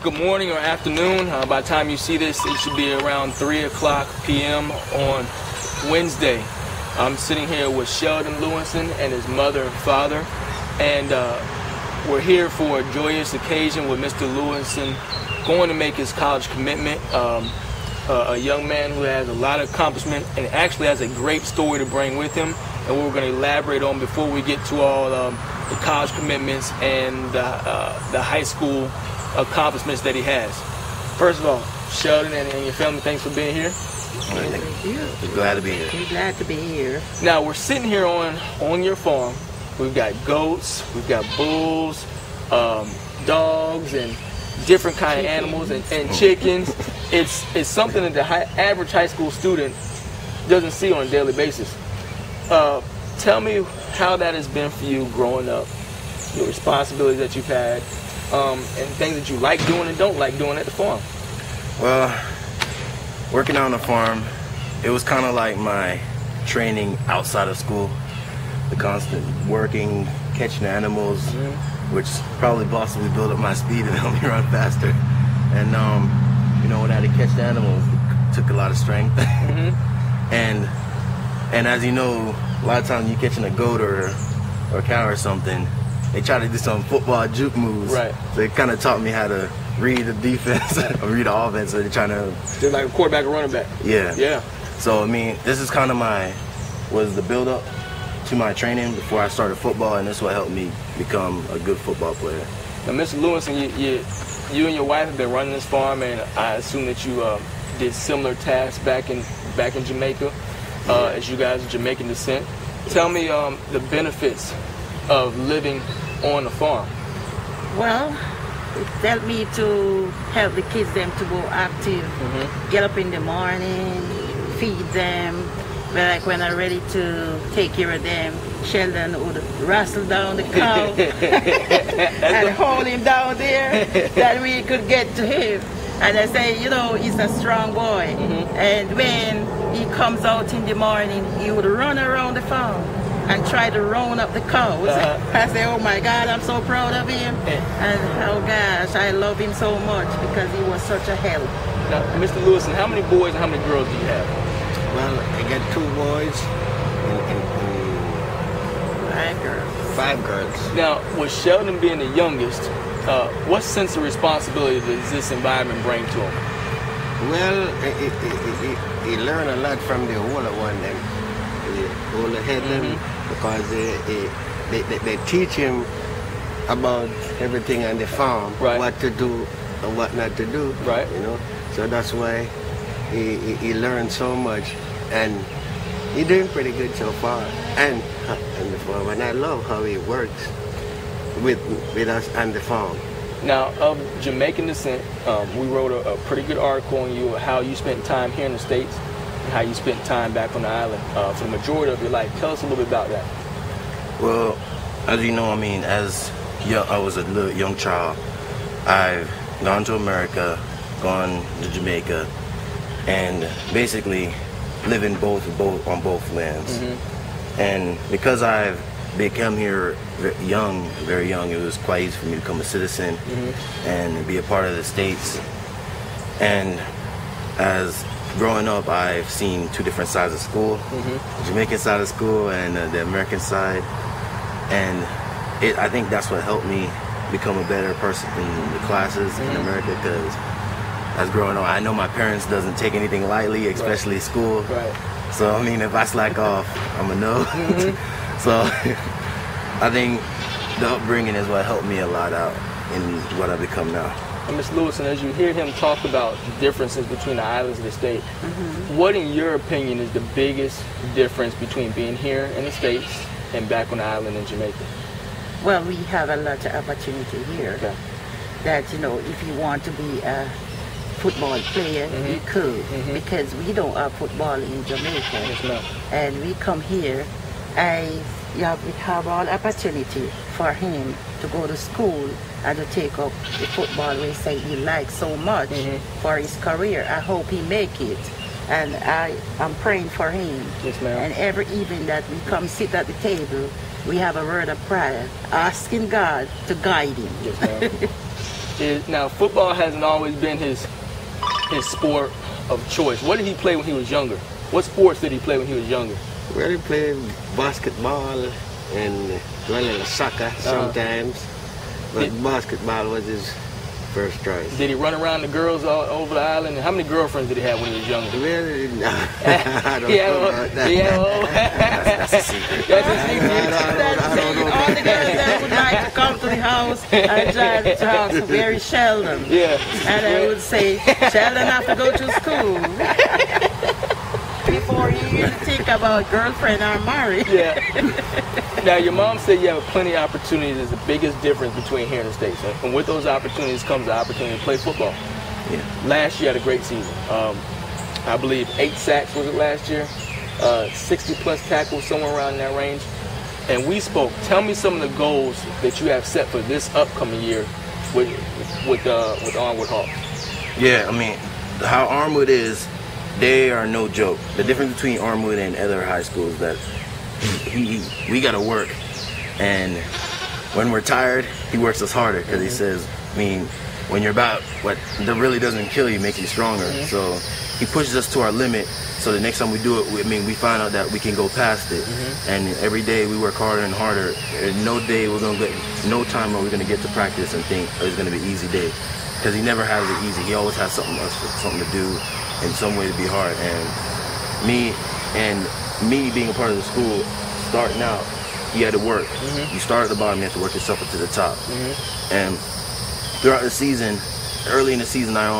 good morning or afternoon. By the time you see this, it should be around 3 o'clock p.m. on Wednesday. I'm sitting here with Shelldon Lewinson and his mother and father, and we're here for a joyous occasion with Mr. Lewinson going to make his college commitment. A young man who has a lot of accomplishment and actually has a great story to bring with him, and we're going to elaborate on before we get to all the college commitments and the high school accomplishments that he has. First of all, Shelldon and your family, thanks for being here. Thank you. We're glad to be here. We're glad to be here. Now, we're sitting here on your farm. We've got goats, we've got bulls, dogs, and different kind of animals and chickens. It's something that the average high school student doesn't see on a daily basis. Tell me how that has been for you growing up, your responsibilities that you've had, and things that you like doing and don't like doing at the farm. Well, working on the farm, it was kind of like my training outside of school. The constant working, catching animals, which probably possibly built up my speed and helped me run faster. And you know, when I had to catch the animals, it took a lot of strength. And as you know, a lot of times you're catching a goat or a cow or something, they try to do some football juke moves. Right. So it kind of taught me how to read the defense or read the offense. So they're trying to... Just like a quarterback or running back. Yeah. Yeah. So, I mean, this is kind of was the build-up to my training before I started football, and this is what helped me become a good football player. Now, Mr. Lewinson, you and your wife have been running this farm, and I assume that you did similar tasks back in Jamaica, as you guys are Jamaican descent. Tell me the benefits of living on the farm. Well, it helped me to help the kids them to go active, get up in the morning, feed them. But like when I'm ready to take care of them, Shelldon would wrestle down the cow and hold him down there that we could get to him. And I say, you know, he's a strong boy. And when he comes out in the morning, he would run around the farm and try to round up the cows. I say, oh my God, I'm so proud of him. And oh gosh, I love him so much because he was such a help. Now, Mr. Lewinson, how many boys and how many girls do you have? Well, I got 2 boys and 5 girls. 5 girls. Now, with Shelldon being the youngest, what sense of responsibility does this environment bring to him? Well, he learned a lot from the older one, the older head, because they teach him about everything on the farm, what to do and what not to do. Right. You know, so that's why he learned so much, and he's doing pretty good so far. And on the farm, and I love how he works with us on the farm. Now, of Jamaican descent, we wrote a pretty good article on you, how you spent time here in the States and how you spent time back on the island for the majority of your life. Tell us a little bit about that. Well, as you know, I mean, I was a little young child. I've gone to America, gone to Jamaica, and basically living on both lands. And because I've become here very young, it was quite easy for me to become a citizen and be a part of the States. And as growing up, I've seen 2 different sides of school, the Jamaican side of school and the American side. And I think that's what helped me become a better person in the classes in America, because as growing up, I know my parents doesn't take anything lightly, especially school. So, I mean, if I slack off, I'm a no. So, I think the upbringing is what helped me a lot out in what I've become now. And Ms. Lewinson, as you hear him talk about differences between the islands of the state, what in your opinion is the biggest difference between being here in the States and back on the island in Jamaica? Well, we have a lot of opportunity here. That, you know, if you want to be a football player, you could, because we don't have football in Jamaica. And we come here, we have all opportunity for him to go to school and to take up the football we say he likes so much for his career. I hope he make it. And I'm praying for him. Yes, ma'am. And every evening that we come sit at the table, we have a word of prayer, asking God to guide him. Yes, ma'am. now football hasn't always been his sport of choice. What did he play when he was younger? What sports did he play when he was younger? Well, he played basketball and soccer sometimes, but basketball was his first choice. Did he run around the girls all over the island? How many girlfriends did he have when he was younger? Well, I don't know about that. That's a secret. That's a secret. I don't know. All the girls that would like to come to the house and drive to house for very Shelldon. Yeah. And I would say, Shelldon have to go to school. Before you even think about girlfriend or marriage. Yeah. Now, your mom said you have plenty of opportunities. Is the biggest difference between here and the States. And with those opportunities comes the opportunity to play football. Yeah. Last year had a great season. I believe 8 sacks was it last year? 60 plus tackles, somewhere around that range. And we spoke. Tell me some of the goals that you have set for this upcoming year with Armwood Hawks. Yeah, I mean, how Armwood is, they are no joke. The difference between Armwood and other high schools is that we got to work, and when we're tired, he works us harder because he says, I mean, when you're about what that really doesn't kill you, makes you stronger. So he pushes us to our limit. So the next time we do it, we find out that we can go past it. And every day we work harder and harder. And no day we're gonna get, no time are we gonna get to practice and think it's gonna be an easy day, because he never has it easy. He always has something to do, and some way to be hard. And me being a part of the school, starting out, you had to work. You start at the bottom, you have to work yourself up to the top. And throughout the season, early in the season, I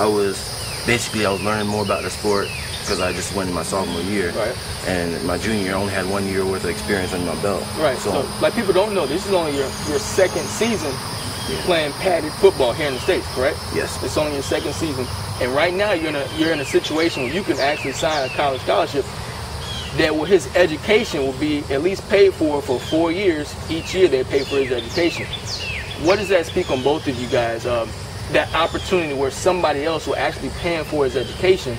was learning more about the sport because I just went in my sophomore year. Right. And my junior year, I only had 1 year worth of experience under my belt. Right. So like people don't know, this is only your second season playing padded football here in the States, correct? Yes. It's only your second season, and right now you're in a situation where you can actually sign a college scholarship that his education will be at least paid for 4 years. Each year they pay for his education. What does that speak on both of you guys? That opportunity where somebody else will actually paying for his education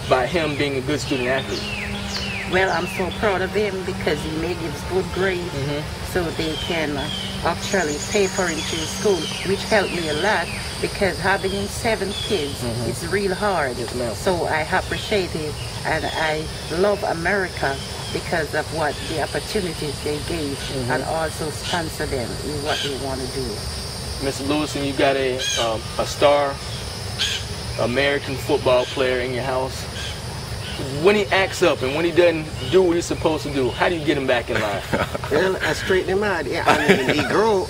by him being a good student athlete. Well, I'm so proud of him because he may give good grades, so they can actually pay for him to school, which helped me a lot because having 7 kids is real hard. Yes, ma'am. So I appreciate it, and I love America because of what the opportunities they gave, and also sponsor them in what they want to do. Mr. Lewinson, you got a star American football player in your house. When he acts up and when he doesn't do what he's supposed to do, how do you get him back in line? Well, I straighten him out. Yeah, I mean, he grew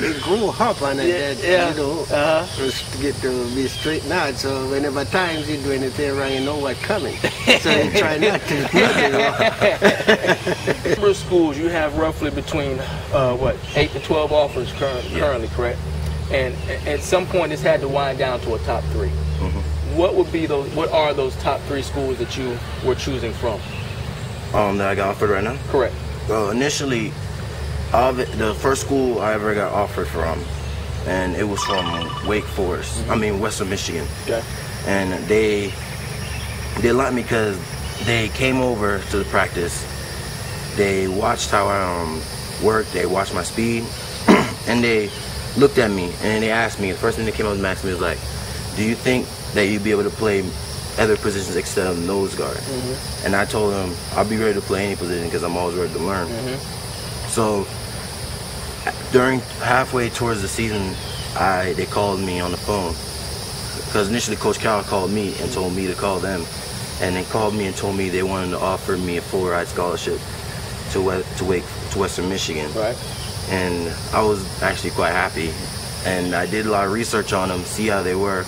up on it, you know, to get to be straightened out. So whenever times you do anything wrong, you know what's coming. So you try not to. Number of schools, you have roughly between 8 to 12 offers currently, correct? And at some point, it's had to wind down to a top 3. What are those top 3 schools that you were choosing from? That I got offered right now? Correct. Well, initially, the first school I ever got offered from, and it was from Wake Forest. I mean, Western Michigan. Okay. And they liked me because they came over to the practice. They watched how I worked. They watched my speed, and they looked at me and they asked me. The first thing they came up and asked me was like, "Do you think that you'd be able to play other positions except of nose guard?" And I told them I'll be ready to play any position because I'm always ready to learn. So during halfway towards the season, they called me on the phone because initially Coach Cal called me and told me to call them, and they called me and told me they wanted to offer me a full ride scholarship to Western Michigan. Right. And I was actually quite happy, and I did a lot of research on them, see how they were.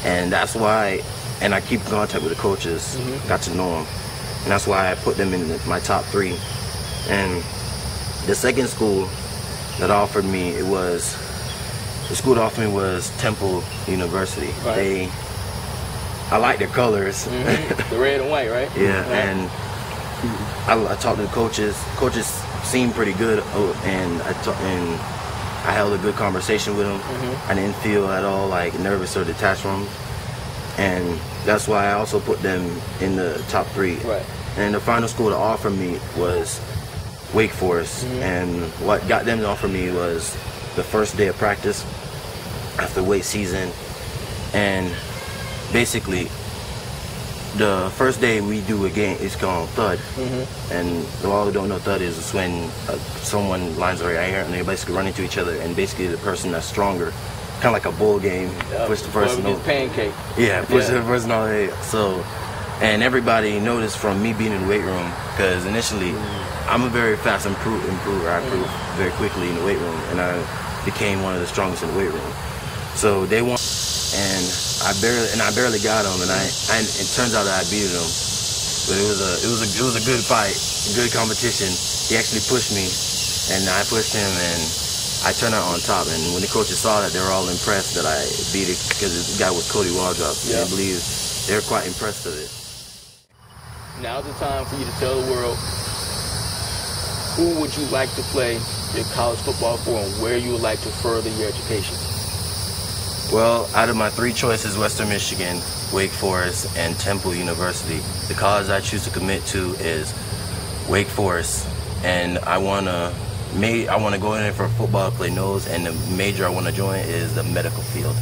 And that's why, and I keep in contact with the coaches, got to know them. And that's why I put them in my top 3. And the second school that offered me, the school that offered me was Temple University. Right. I like their colors. The red and white, right? Yeah, and I talked to the coaches. Coaches seemed pretty good, and I held a good conversation with them. I didn't feel at all like nervous or detached from them, and that's why I also put them in the top 3. Right. And the final school to offer me was Wake Forest, and what got them to offer me was the first day of practice. after weight season, and basically the first day we do a game is called Thud. And the all who don't know Thud is when someone lines their hair and they basically run into each other, and basically the person that's stronger, kind of like a bull game, push the person over. Pancake. Yeah, push the person over. So, and everybody noticed from me being in the weight room, because initially I'm a very fast improver. I improve very quickly in the weight room, and I became one of the strongest in the weight room. So they won, and I barely got him, and it turns out that I beat him. But it was a good fight, a good competition. He actually pushed me, and I pushed him, and I turned out on top. And when the coaches saw that, they were all impressed that I beat it, because this guy was Cody Waldrop. Yeah. I believe they were quite impressed with it. Now's the time for you to tell the world, who would you like to play your college football for, and where you would like to further your education? Well, out of my 3 choices, Western Michigan, Wake Forest, and Temple University, the college I choose to commit to is Wake Forest, and I want to go in there for football, play nose, and the major I want to join is the medical field.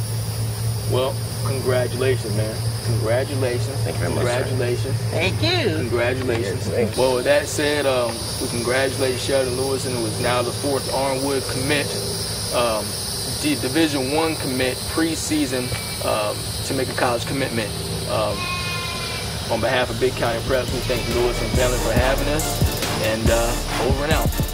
Well, congratulations, man. Congratulations. Thank you very much. Congratulations. Thank you. Congratulations. Yes, thank you. Well, with that said, we congratulate Shelldon Lewinson, who is now the 4th Armwood commit. The Division I commit preseason to make a college commitment. On behalf of Big County Preps, we thank Lewis and family for having us, and over and out.